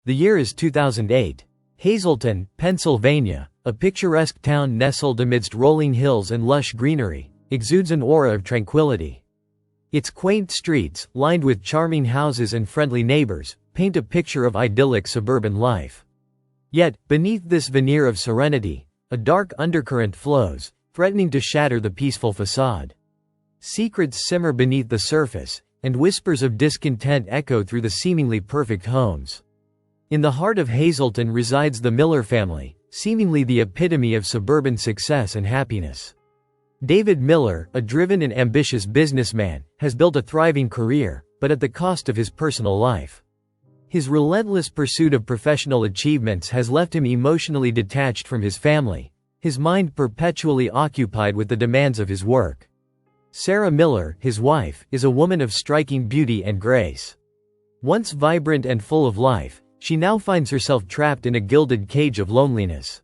The year is 2008. Hazleton, Pennsylvania, a picturesque town nestled amidst rolling hills and lush greenery, exudes an aura of tranquility. Its quaint streets, lined with charming houses and friendly neighbors, paint a picture of idyllic suburban life. Yet, beneath this veneer of serenity, a dark undercurrent flows, threatening to shatter the peaceful facade. Secrets simmer beneath the surface, and whispers of discontent echo through the seemingly perfect homes. In the heart of Hazleton resides the Miller family, seemingly the epitome of suburban success and happiness. David Miller, a driven and ambitious businessman, has built a thriving career, but at the cost of his personal life. His relentless pursuit of professional achievements has left him emotionally detached from his family, his mind perpetually occupied with the demands of his work. Sarah Miller, his wife, is a woman of striking beauty and grace. Once vibrant and full of life, she now finds herself trapped in a gilded cage of loneliness.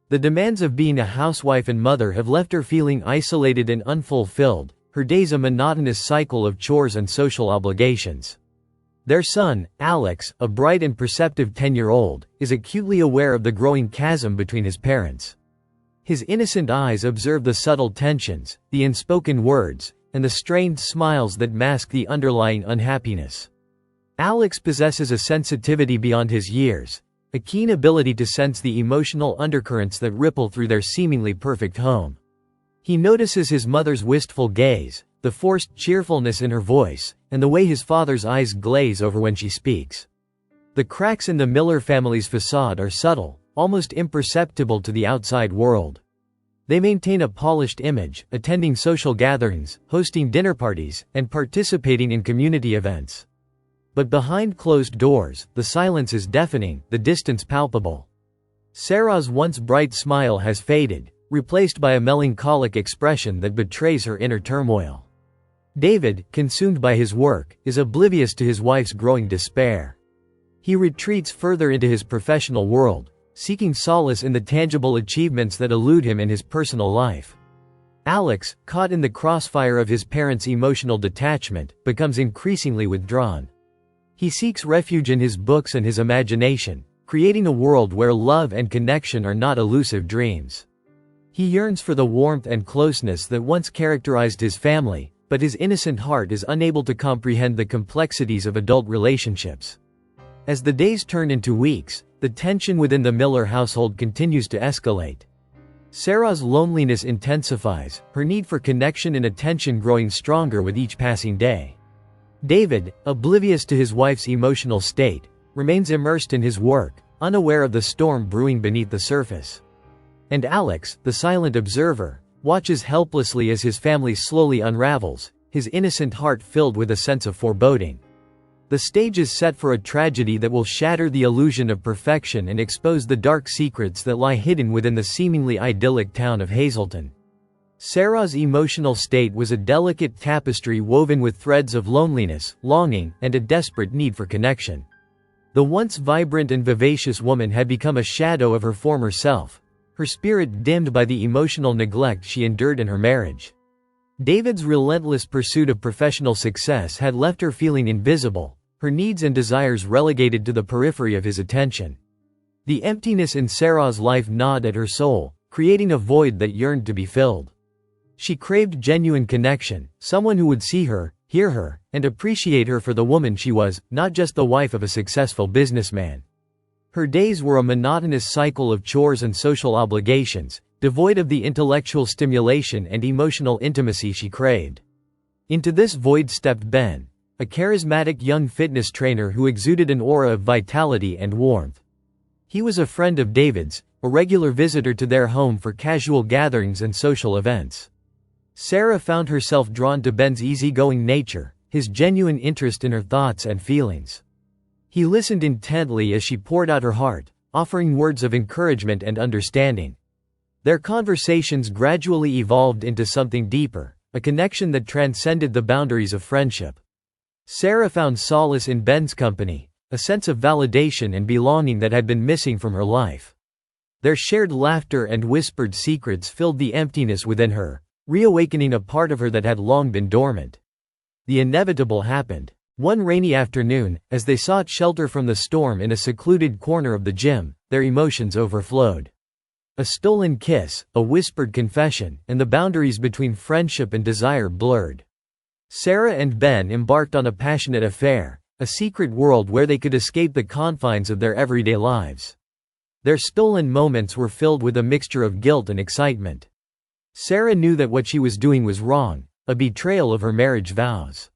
The demands of being a housewife and mother have left her feeling isolated and unfulfilled, her days a monotonous cycle of chores and social obligations. Their son, Alex, a bright and perceptive 10-year-old, is acutely aware of the growing chasm between his parents. His innocent eyes observe the subtle tensions, the unspoken words, and the strained smiles that mask the underlying unhappiness. Alex possesses a sensitivity beyond his years, a keen ability to sense the emotional undercurrents that ripple through their seemingly perfect home. He notices his mother's wistful gaze, the forced cheerfulness in her voice, and the way his father's eyes glaze over when she speaks. The cracks in the Miller family's facade are subtle, almost imperceptible to the outside world. They maintain a polished image, attending social gatherings, hosting dinner parties, and participating in community events. But behind closed doors, the silence is deafening, the distance palpable. Sarah's once bright smile has faded, replaced by a melancholic expression that betrays her inner turmoil. David, consumed by his work, is oblivious to his wife's growing despair. He retreats further into his professional world, seeking solace in the tangible achievements that elude him in his personal life. Alex, caught in the crossfire of his parents' emotional detachment, becomes increasingly withdrawn. He seeks refuge in his books and his imagination, creating a world where love and connection are not elusive dreams. He yearns for the warmth and closeness that once characterized his family, but his innocent heart is unable to comprehend the complexities of adult relationships. As the days turn into weeks, the tension within the Miller household continues to escalate. Sarah's loneliness intensifies, her need for connection and attention growing stronger with each passing day. David, oblivious to his wife's emotional state, remains immersed in his work, unaware of the storm brewing beneath the surface. And Alex, the silent observer, watches helplessly as his family slowly unravels, his innocent heart filled with a sense of foreboding. The stage is set for a tragedy that will shatter the illusion of perfection and expose the dark secrets that lie hidden within the seemingly idyllic town of Hazleton. Sarah's emotional state was a delicate tapestry woven with threads of loneliness, longing, and a desperate need for connection. The once vibrant and vivacious woman had become a shadow of her former self, her spirit dimmed by the emotional neglect she endured in her marriage. David's relentless pursuit of professional success had left her feeling invisible, her needs and desires relegated to the periphery of his attention. The emptiness in Sarah's life gnawed at her soul, creating a void that yearned to be filled. She craved genuine connection, someone who would see her, hear her, and appreciate her for the woman she was, not just the wife of a successful businessman. Her days were a monotonous cycle of chores and social obligations, devoid of the intellectual stimulation and emotional intimacy she craved. Into this void stepped Ben, a charismatic young fitness trainer who exuded an aura of vitality and warmth. He was a friend of David's, a regular visitor to their home for casual gatherings and social events. Sarah found herself drawn to Ben's easygoing nature, his genuine interest in her thoughts and feelings. He listened intently as she poured out her heart, offering words of encouragement and understanding. Their conversations gradually evolved into something deeper, a connection that transcended the boundaries of friendship. Sarah found solace in Ben's company, a sense of validation and belonging that had been missing from her life. Their shared laughter and whispered secrets filled the emptiness within her, reawakening a part of her that had long been dormant. The inevitable happened. One rainy afternoon, as they sought shelter from the storm in a secluded corner of the gym, their emotions overflowed. A stolen kiss, a whispered confession, and the boundaries between friendship and desire blurred. Sarah and Ben embarked on a passionate affair, a secret world where they could escape the confines of their everyday lives. Their stolen moments were filled with a mixture of guilt and excitement. Sarah knew that what she was doing was wrong, a betrayal of her marriage vows.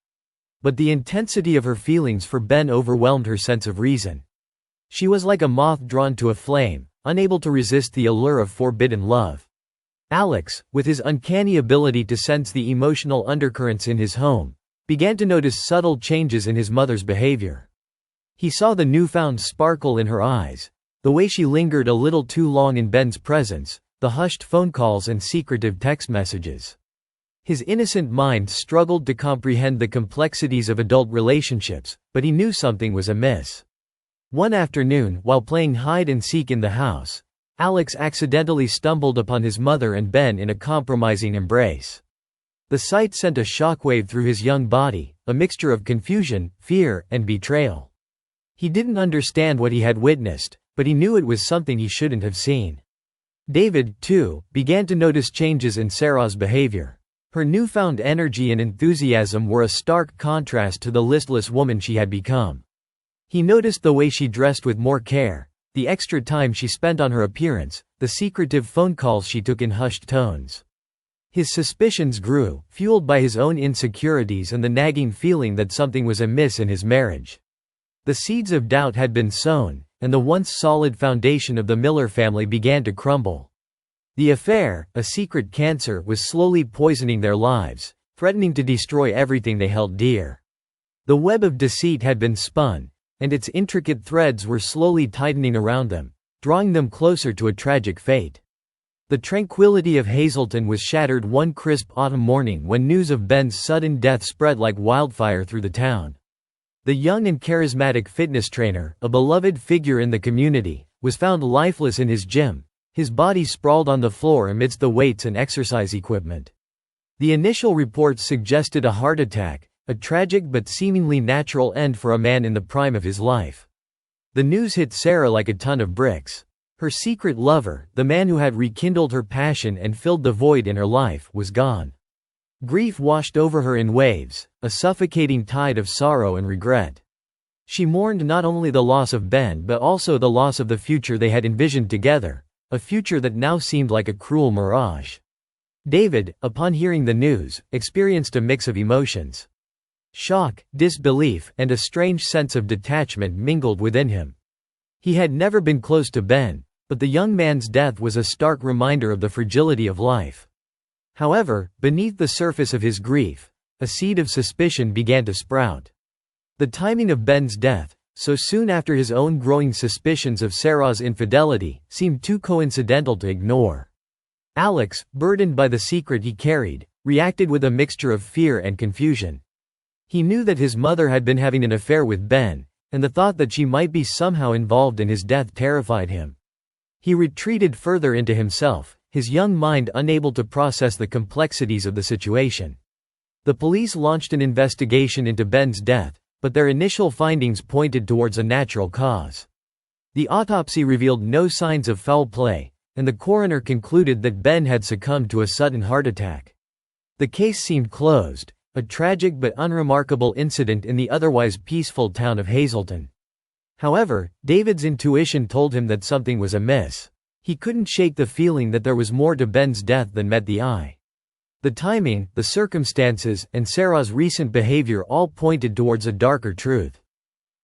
But the intensity of her feelings for Ben overwhelmed her sense of reason. She was like a moth drawn to a flame, unable to resist the allure of forbidden love. Alex, with his uncanny ability to sense the emotional undercurrents in his home, began to notice subtle changes in his mother's behavior. He saw the newfound sparkle in her eyes, the way she lingered a little too long in Ben's presence, the hushed phone calls and secretive text messages. His innocent mind struggled to comprehend the complexities of adult relationships, but he knew something was amiss. One afternoon, while playing hide-and-seek in the house, Alex accidentally stumbled upon his mother and Ben in a compromising embrace. The sight sent a shockwave through his young body, a mixture of confusion, fear, and betrayal. He didn't understand what he had witnessed, but he knew it was something he shouldn't have seen. David, too, began to notice changes in Sarah's behavior. Her newfound energy and enthusiasm were a stark contrast to the listless woman she had become. He noticed the way she dressed with more care, the extra time she spent on her appearance, the secretive phone calls she took in hushed tones. His suspicions grew, fueled by his own insecurities and the nagging feeling that something was amiss in his marriage. The seeds of doubt had been sown, and the once solid foundation of the Miller family began to crumble. The affair, a secret cancer, was slowly poisoning their lives, threatening to destroy everything they held dear. The web of deceit had been spun, and its intricate threads were slowly tightening around them, drawing them closer to a tragic fate. The tranquility of Hazleton was shattered one crisp autumn morning when news of Ben's sudden death spread like wildfire through the town. The young and charismatic fitness trainer, a beloved figure in the community, was found lifeless in his gym, his body sprawled on the floor amidst the weights and exercise equipment. The initial reports suggested a heart attack, a tragic but seemingly natural end for a man in the prime of his life. The news hit Sarah like a ton of bricks. Her secret lover, the man who had rekindled her passion and filled the void in her life, was gone. Grief washed over her in waves, a suffocating tide of sorrow and regret. She mourned not only the loss of Ben but also the loss of the future they had envisioned together, a future that now seemed like a cruel mirage. David, upon hearing the news, experienced a mix of emotions. Shock, disbelief, and a strange sense of detachment mingled within him. He had never been close to Ben, but the young man's death was a stark reminder of the fragility of life. However, beneath the surface of his grief, a seed of suspicion began to sprout. The timing of Ben's death, so soon after his own growing suspicions of Sarah's infidelity, seemed too coincidental to ignore. Alex, burdened by the secret he carried, reacted with a mixture of fear and confusion. He knew that his mother had been having an affair with Ben, and the thought that she might be somehow involved in his death terrified him. He retreated further into himself, his young mind unable to process the complexities of the situation. The police launched an investigation into Ben's death, but their initial findings pointed towards a natural cause. The autopsy revealed no signs of foul play, and the coroner concluded that Ben had succumbed to a sudden heart attack. The case seemed closed, a tragic but unremarkable incident in the otherwise peaceful town of Hazleton. However, David's intuition told him that something was amiss. He couldn't shake the feeling that there was more to Ben's death than met the eye. The timing, the circumstances, and Sarah's recent behavior all pointed towards a darker truth.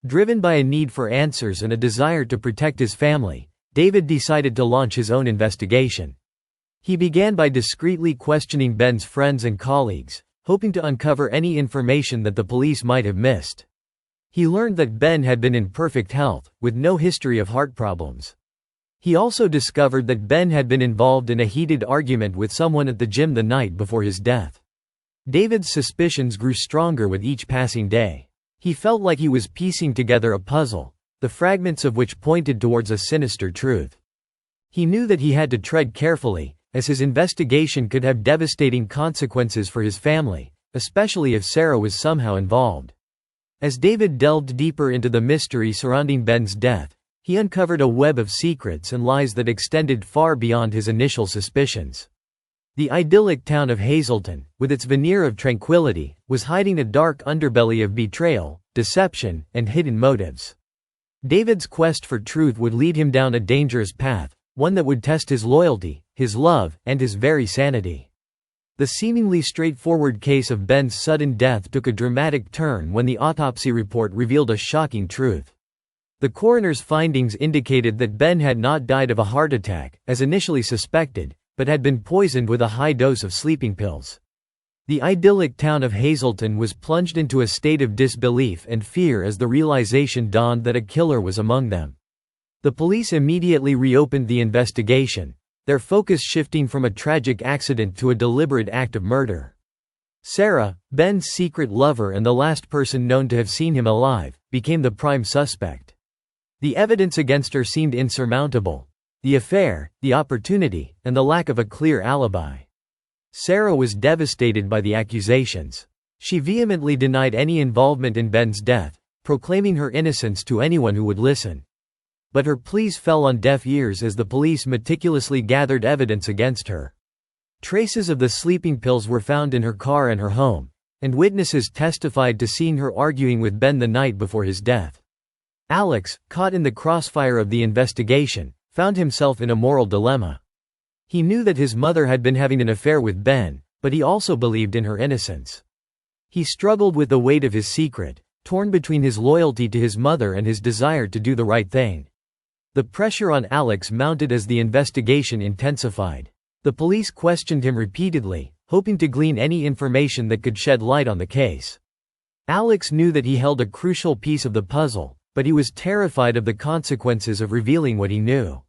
Driven by a need for answers and a desire to protect his family, David decided to launch his own investigation. He began by discreetly questioning Ben's friends and colleagues, hoping to uncover any information that the police might have missed. He learned that Ben had been in perfect health, with no history of heart problems. He also discovered that Ben had been involved in a heated argument with someone at the gym the night before his death. David's suspicions grew stronger with each passing day. He felt like he was piecing together a puzzle, the fragments of which pointed towards a sinister truth. He knew that he had to tread carefully, as his investigation could have devastating consequences for his family, especially if Sarah was somehow involved. As David delved deeper into the mystery surrounding Ben's death, he uncovered a web of secrets and lies that extended far beyond his initial suspicions. The idyllic town of Hazleton, with its veneer of tranquility, was hiding a dark underbelly of betrayal, deception, and hidden motives. David's quest for truth would lead him down a dangerous path, one that would test his loyalty, his love, and his very sanity. The seemingly straightforward case of Ben's sudden death took a dramatic turn when the autopsy report revealed a shocking truth. The coroner's findings indicated that Ben had not died of a heart attack, as initially suspected, but had been poisoned with a high dose of sleeping pills. The idyllic town of Hazleton was plunged into a state of disbelief and fear as the realization dawned that a killer was among them. The police immediately reopened the investigation, their focus shifting from a tragic accident to a deliberate act of murder. Sarah, Ben's secret lover and the last person known to have seen him alive, became the prime suspect. The evidence against her seemed insurmountable: the affair, the opportunity, and the lack of a clear alibi. Sarah was devastated by the accusations. She vehemently denied any involvement in Ben's death, proclaiming her innocence to anyone who would listen. But her pleas fell on deaf ears as the police meticulously gathered evidence against her. Traces of the sleeping pills were found in her car and her home, and witnesses testified to seeing her arguing with Ben the night before his death. Alex, caught in the crossfire of the investigation, found himself in a moral dilemma. He knew that his mother had been having an affair with Ben, but he also believed in her innocence. He struggled with the weight of his secret, torn between his loyalty to his mother and his desire to do the right thing. The pressure on Alex mounted as the investigation intensified. The police questioned him repeatedly, hoping to glean any information that could shed light on the case. Alex knew that he held a crucial piece of the puzzle, but he was terrified of the consequences of revealing what he knew.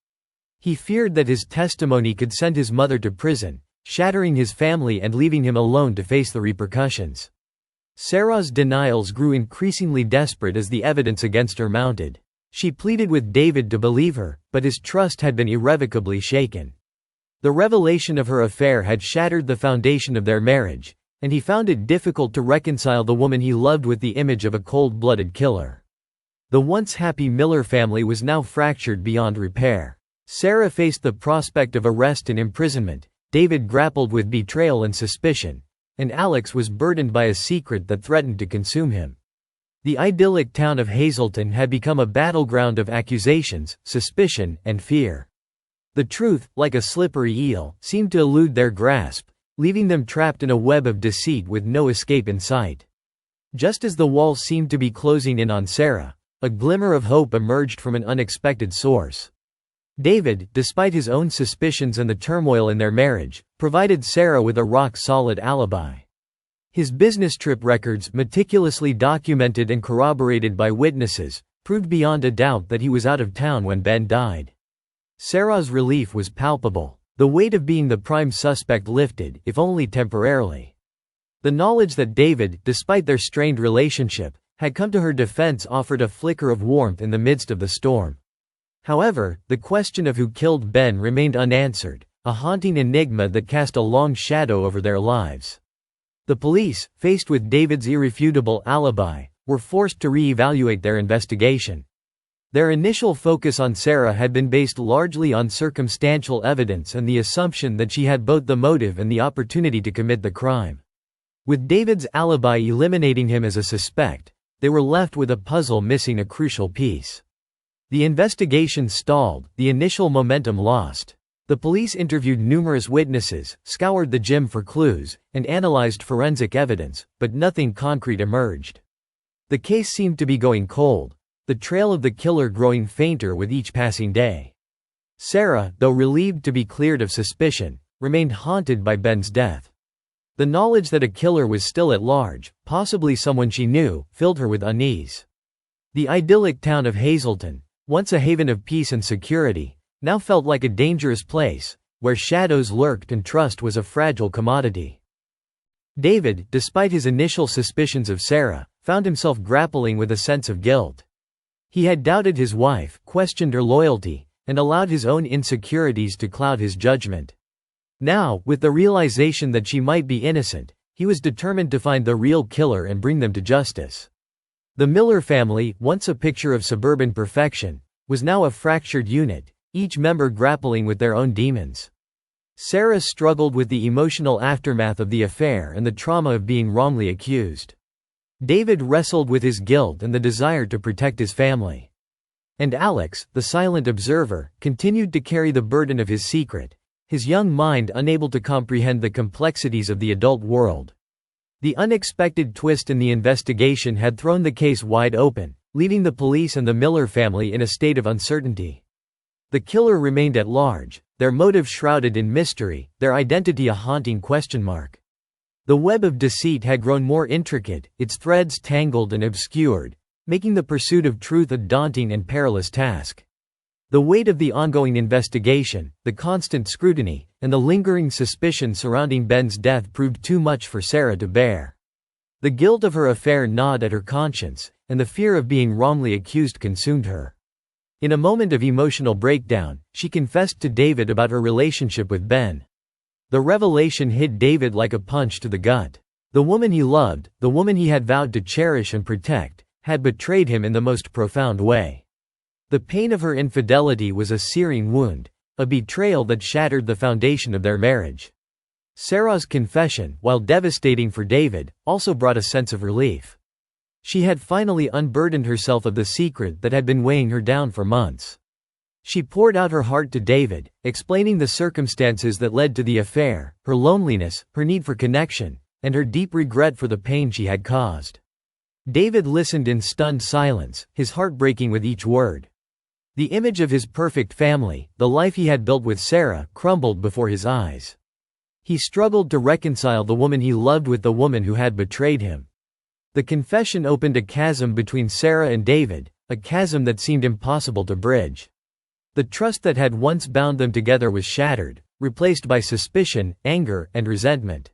He feared that his testimony could send his mother to prison, shattering his family and leaving him alone to face the repercussions. Sarah's denials grew increasingly desperate as the evidence against her mounted. She pleaded with David to believe her, but his trust had been irrevocably shaken. The revelation of her affair had shattered the foundation of their marriage, and he found it difficult to reconcile the woman he loved with the image of a cold-blooded killer. The once happy Miller family was now fractured beyond repair. Sarah faced the prospect of arrest and imprisonment, David grappled with betrayal and suspicion, and Alex was burdened by a secret that threatened to consume him. The idyllic town of Hazleton had become a battleground of accusations, suspicion, and fear. The truth, like a slippery eel, seemed to elude their grasp, leaving them trapped in a web of deceit with no escape in sight. Just as the walls seemed to be closing in on Sarah, a glimmer of hope emerged from an unexpected source. David, despite his own suspicions and the turmoil in their marriage, provided Sarah with a rock-solid alibi. His business trip records, meticulously documented and corroborated by witnesses, proved beyond a doubt that he was out of town when Ben died. Sarah's relief was palpable. The weight of being the prime suspect lifted, if only temporarily. The knowledge that David, despite their strained relationship, had come to her defense offered a flicker of warmth in the midst of the storm. However, the question of who killed Ben remained unanswered, a haunting enigma that cast a long shadow over their lives. The police, faced with David's irrefutable alibi, were forced to re-evaluate their investigation. Their initial focus on Sarah had been based largely on circumstantial evidence and the assumption that she had both the motive and the opportunity to commit the crime. With David's alibi eliminating him as a suspect, they were left with a puzzle missing a crucial piece. The investigation stalled, the initial momentum lost. The police interviewed numerous witnesses, scoured the gym for clues, and analyzed forensic evidence, but nothing concrete emerged. The case seemed to be going cold, the trail of the killer growing fainter with each passing day. Sarah, though relieved to be cleared of suspicion, remained haunted by Ben's death. The knowledge that a killer was still at large, possibly someone she knew, filled her with unease. The idyllic town of Hazleton, once a haven of peace and security, now felt like a dangerous place, where shadows lurked and trust was a fragile commodity. David, despite his initial suspicions of Sarah, found himself grappling with a sense of guilt. He had doubted his wife, questioned her loyalty, and allowed his own insecurities to cloud his judgment. Now, with the realization that she might be innocent, he was determined to find the real killer and bring them to justice. The Miller family, once a picture of suburban perfection, was now a fractured unit, each member grappling with their own demons. Sarah struggled with the emotional aftermath of the affair and the trauma of being wrongly accused. David wrestled with his guilt and the desire to protect his family. And Alex, the silent observer, continued to carry the burden of his secret, his young mind unable to comprehend the complexities of the adult world. The unexpected twist in the investigation had thrown the case wide open, leaving the police and the Miller family in a state of uncertainty. The killer remained at large, their motive shrouded in mystery, their identity a haunting question mark. The web of deceit had grown more intricate, its threads tangled and obscured, making the pursuit of truth a daunting and perilous task. The weight of the ongoing investigation, the constant scrutiny, and the lingering suspicion surrounding Ben's death proved too much for Sarah to bear. The guilt of her affair gnawed at her conscience, and the fear of being wrongly accused consumed her. In a moment of emotional breakdown, she confessed to David about her relationship with Ben. The revelation hit David like a punch to the gut. The woman he loved, the woman he had vowed to cherish and protect, had betrayed him in the most profound way. The pain of her infidelity was a searing wound, a betrayal that shattered the foundation of their marriage. Sarah's confession, while devastating for David, also brought a sense of relief. She had finally unburdened herself of the secret that had been weighing her down for months. She poured out her heart to David, explaining the circumstances that led to the affair, her loneliness, her need for connection, and her deep regret for the pain she had caused. David listened in stunned silence, his heart breaking with each word. The image of his perfect family, the life he had built with Sarah, crumbled before his eyes. He struggled to reconcile the woman he loved with the woman who had betrayed him. The confession opened a chasm between Sarah and David, a chasm that seemed impossible to bridge. The trust that had once bound them together was shattered, replaced by suspicion, anger, and resentment.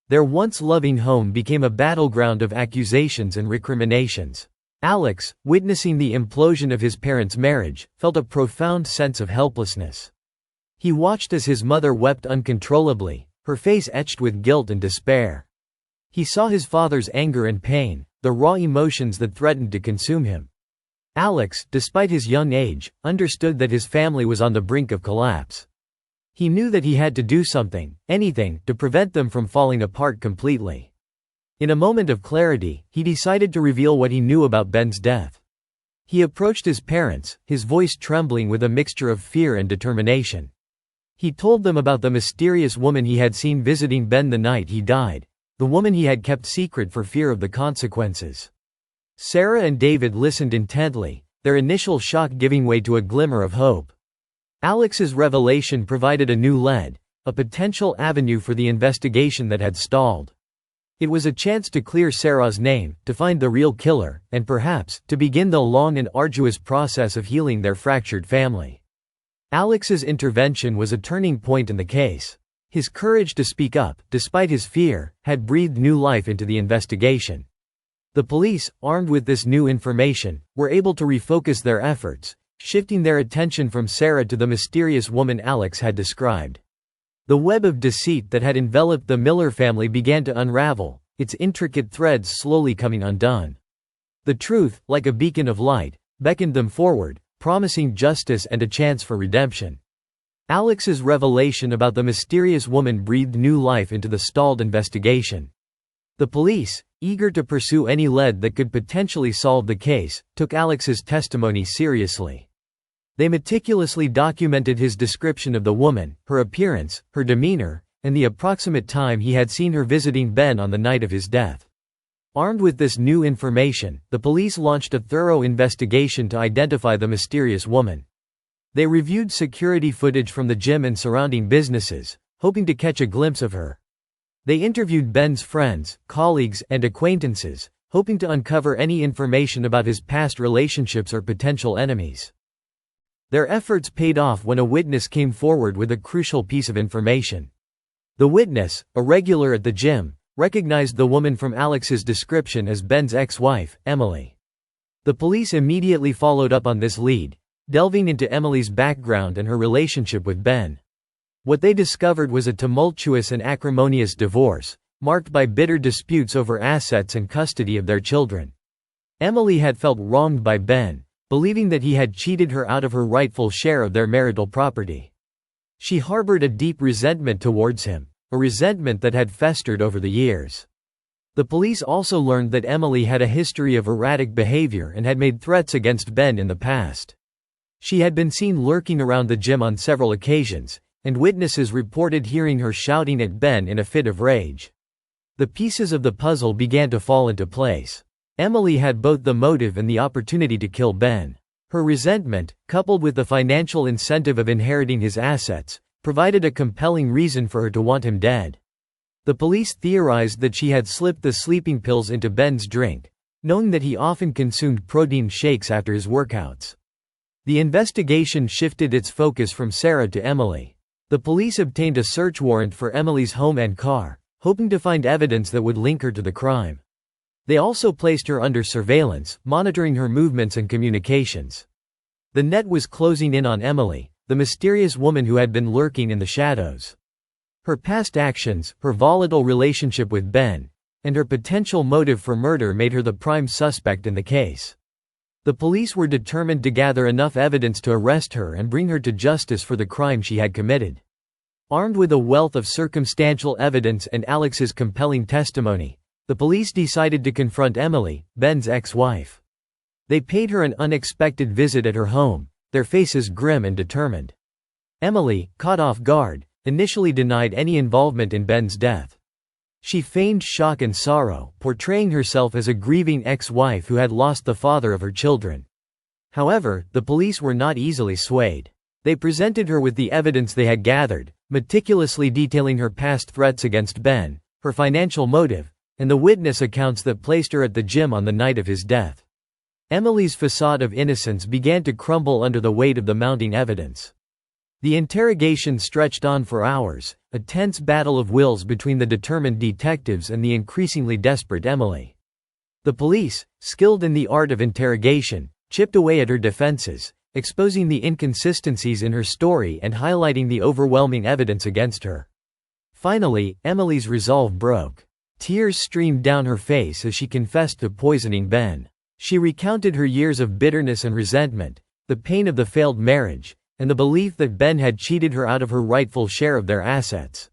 Their once loving home became a battleground of accusations and recriminations. Alex, witnessing the implosion of his parents' marriage, felt a profound sense of helplessness. He watched as his mother wept uncontrollably, her face etched with guilt and despair. He saw his father's anger and pain, the raw emotions that threatened to consume him. Alex, despite his young age, understood that his family was on the brink of collapse. He knew that he had to do something, anything, to prevent them from falling apart completely. In a moment of clarity, he decided to reveal what he knew about Ben's death. He approached his parents, his voice trembling with a mixture of fear and determination. He told them about the mysterious woman he had seen visiting Ben the night he died, the woman he had kept secret for fear of the consequences. Sarah and David listened intently, their initial shock giving way to a glimmer of hope. Alex's revelation provided a new lead, a potential avenue for the investigation that had stalled. It was a chance to clear Sarah's name, to find the real killer, and perhaps, to begin the long and arduous process of healing their fractured family. Alex's intervention was a turning point in the case. His courage to speak up, despite his fear, had breathed new life into the investigation. The police, armed with this new information, were able to refocus their efforts, shifting their attention from Sarah to the mysterious woman Alex had described. The web of deceit that had enveloped the Miller family began to unravel, its intricate threads slowly coming undone. The truth, like a beacon of light, beckoned them forward, promising justice and a chance for redemption. Alex's revelation about the mysterious woman breathed new life into the stalled investigation. The police, eager to pursue any lead that could potentially solve the case, took Alex's testimony seriously. They meticulously documented his description of the woman, her appearance, her demeanor, and the approximate time he had seen her visiting Ben on the night of his death. Armed with this new information, the police launched a thorough investigation to identify the mysterious woman. They reviewed security footage from the gym and surrounding businesses, hoping to catch a glimpse of her. They interviewed Ben's friends, colleagues, and acquaintances, hoping to uncover any information about his past relationships or potential enemies. Their efforts paid off when a witness came forward with a crucial piece of information. The witness, a regular at the gym, recognized the woman from Alex's description as Ben's ex-wife, Emily. The police immediately followed up on this lead, delving into Emily's background and her relationship with Ben. What they discovered was a tumultuous and acrimonious divorce, marked by bitter disputes over assets and custody of their children. Emily had felt wronged by Ben, believing that he had cheated her out of her rightful share of their marital property. She harbored a deep resentment towards him, a resentment that had festered over the years. The police also learned that Emily had a history of erratic behavior and had made threats against Ben in the past. She had been seen lurking around the gym on several occasions, and witnesses reported hearing her shouting at Ben in a fit of rage. The pieces of the puzzle began to fall into place. Emily had both the motive and the opportunity to kill Ben. Her resentment, coupled with the financial incentive of inheriting his assets, provided a compelling reason for her to want him dead. The police theorized that she had slipped the sleeping pills into Ben's drink, knowing that he often consumed protein shakes after his workouts. The investigation shifted its focus from Sarah to Emily. The police obtained a search warrant for Emily's home and car, hoping to find evidence that would link her to the crime. They also placed her under surveillance, monitoring her movements and communications. The net was closing in on Emily, the mysterious woman who had been lurking in the shadows. Her past actions, her volatile relationship with Ben, and her potential motive for murder made her the prime suspect in the case. The police were determined to gather enough evidence to arrest her and bring her to justice for the crime she had committed. Armed with a wealth of circumstantial evidence and Alex's compelling testimony, the police decided to confront Emily, Ben's ex-wife. They paid her an unexpected visit at her home, their faces grim and determined. Emily, caught off guard, initially denied any involvement in Ben's death. She feigned shock and sorrow, portraying herself as a grieving ex-wife who had lost the father of her children. However, the police were not easily swayed. They presented her with the evidence they had gathered, meticulously detailing her past threats against Ben, her financial motive, and the witness accounts that placed her at the gym on the night of his death. Emily's facade of innocence began to crumble under the weight of the mounting evidence. The interrogation stretched on for hours, a tense battle of wills between the determined detectives and the increasingly desperate Emily. The police, skilled in the art of interrogation, chipped away at her defenses, exposing the inconsistencies in her story and highlighting the overwhelming evidence against her. Finally, Emily's resolve broke. Tears streamed down her face as she confessed to poisoning Ben. She recounted her years of bitterness and resentment, the pain of the failed marriage, and the belief that Ben had cheated her out of her rightful share of their assets.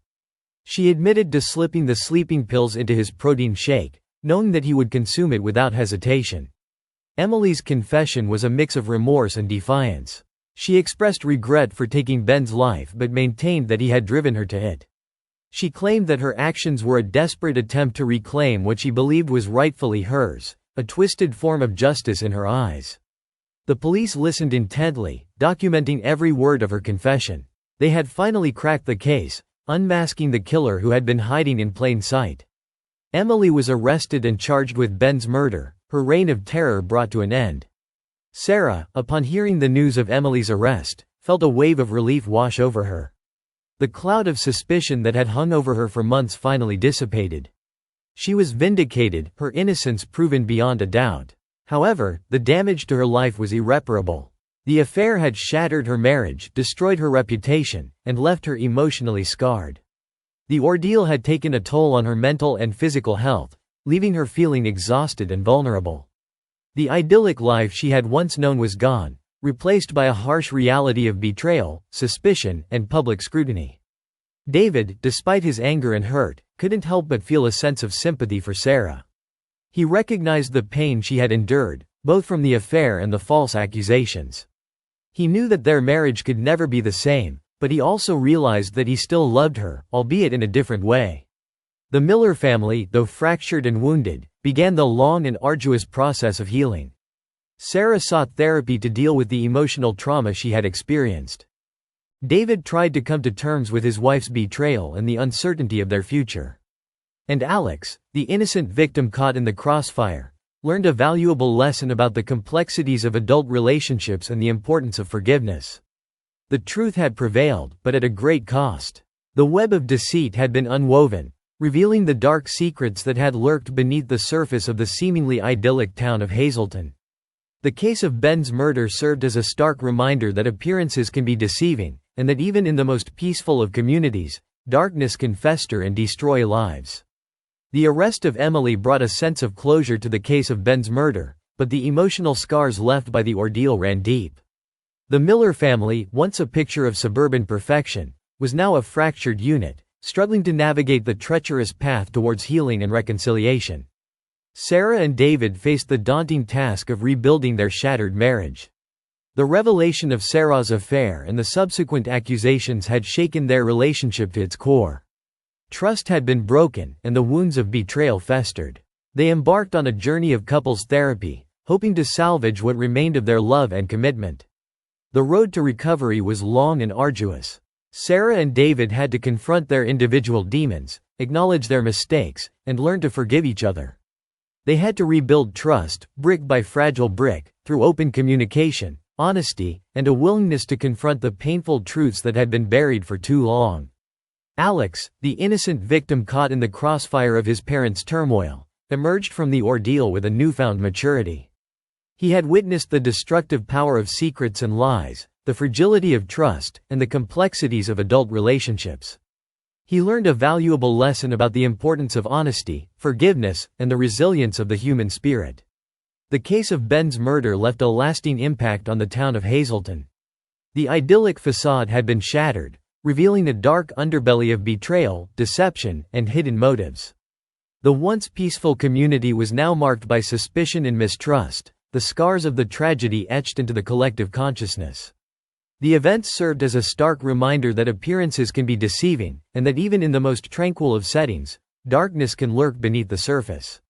She admitted to slipping the sleeping pills into his protein shake, knowing that he would consume it without hesitation. Emily's confession was a mix of remorse and defiance. She expressed regret for taking Ben's life but maintained that he had driven her to it. She claimed that her actions were a desperate attempt to reclaim what she believed was rightfully hers, a twisted form of justice in her eyes. The police listened intently, documenting every word of her confession. They had finally cracked the case, unmasking the killer who had been hiding in plain sight. Emily was arrested and charged with Ben's murder, her reign of terror brought to an end. Sarah, upon hearing the news of Emily's arrest, felt a wave of relief wash over her. The cloud of suspicion that had hung over her for months finally dissipated. She was vindicated, her innocence proven beyond a doubt. However, the damage to her life was irreparable. The affair had shattered her marriage, destroyed her reputation, and left her emotionally scarred. The ordeal had taken a toll on her mental and physical health, leaving her feeling exhausted and vulnerable. The idyllic life she had once known was gone, replaced by a harsh reality of betrayal, suspicion, and public scrutiny. David, despite his anger and hurt, couldn't help but feel a sense of sympathy for Sarah. He recognized the pain she had endured, both from the affair and the false accusations. He knew that their marriage could never be the same, but he also realized that he still loved her, albeit in a different way. The Miller family, though fractured and wounded, began the long and arduous process of healing. Sarah sought therapy to deal with the emotional trauma she had experienced. David tried to come to terms with his wife's betrayal and the uncertainty of their future. And Alex, the innocent victim caught in the crossfire, learned a valuable lesson about the complexities of adult relationships and the importance of forgiveness. The truth had prevailed, but at a great cost. The web of deceit had been unwoven, revealing the dark secrets that had lurked beneath the surface of the seemingly idyllic town of Hazleton. The case of Ben's murder served as a stark reminder that appearances can be deceiving, and that even in the most peaceful of communities, darkness can fester and destroy lives. The arrest of Emily brought a sense of closure to the case of Ben's murder, but the emotional scars left by the ordeal ran deep. The Miller family, once a picture of suburban perfection, was now a fractured unit, struggling to navigate the treacherous path towards healing and reconciliation. Sarah and David faced the daunting task of rebuilding their shattered marriage. The revelation of Sarah's affair and the subsequent accusations had shaken their relationship to its core. Trust had been broken, and the wounds of betrayal festered. They embarked on a journey of couples therapy, hoping to salvage what remained of their love and commitment. The road to recovery was long and arduous. Sarah and David had to confront their individual demons, acknowledge their mistakes, and learn to forgive each other. They had to rebuild trust, brick by fragile brick, through open communication, honesty, and a willingness to confront the painful truths that had been buried for too long. Alex, the innocent victim caught in the crossfire of his parents' turmoil, emerged from the ordeal with a newfound maturity. He had witnessed the destructive power of secrets and lies, the fragility of trust, and the complexities of adult relationships. He learned a valuable lesson about the importance of honesty, forgiveness, and the resilience of the human spirit. The case of Ben's murder left a lasting impact on the town of Hazleton. The idyllic facade had been shattered, revealing a dark underbelly of betrayal, deception, and hidden motives. The once peaceful community was now marked by suspicion and mistrust, the scars of the tragedy etched into the collective consciousness. The events served as a stark reminder that appearances can be deceiving, and that even in the most tranquil of settings, darkness can lurk beneath the surface.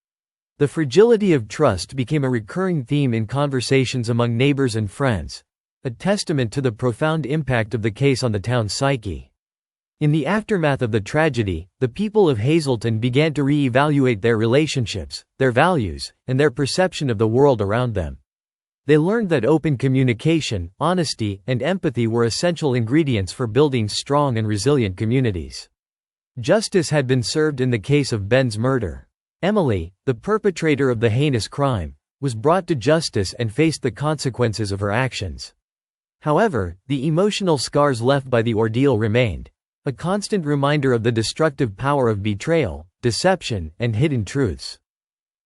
The fragility of trust became a recurring theme in conversations among neighbors and friends, a testament to the profound impact of the case on the town's psyche. In the aftermath of the tragedy, the people of Hazleton began to re-evaluate their relationships, their values, and their perception of the world around them. They learned that open communication, honesty, and empathy were essential ingredients for building strong and resilient communities. Justice had been served in the case of Ben's murder. Emily, the perpetrator of the heinous crime, was brought to justice and faced the consequences of her actions. However, the emotional scars left by the ordeal remained, a constant reminder of the destructive power of betrayal, deception, and hidden truths.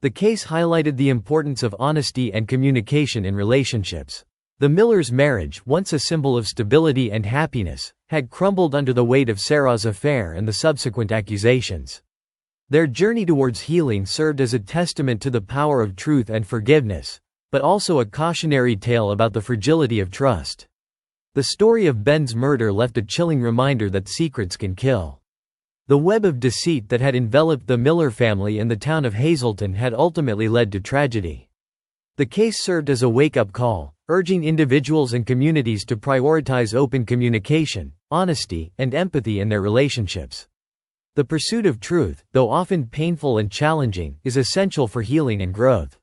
The case highlighted the importance of honesty and communication in relationships. The Millers' marriage, once a symbol of stability and happiness, had crumbled under the weight of Sarah's affair and the subsequent accusations. Their journey towards healing served as a testament to the power of truth and forgiveness, but also a cautionary tale about the fragility of trust. The story of Ben's murder left a chilling reminder that secrets can kill. The web of deceit that had enveloped the Miller family and the town of Hazleton had ultimately led to tragedy. The case served as a wake-up call, urging individuals and communities to prioritize open communication, honesty, and empathy in their relationships. The pursuit of truth, though often painful and challenging, is essential for healing and growth.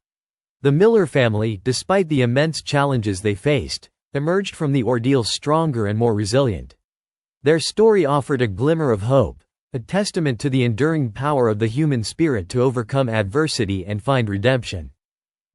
The Miller family, despite the immense challenges they faced, emerged from the ordeal stronger and more resilient. Their story offered a glimmer of hope, a testament to the enduring power of the human spirit to overcome adversity and find redemption.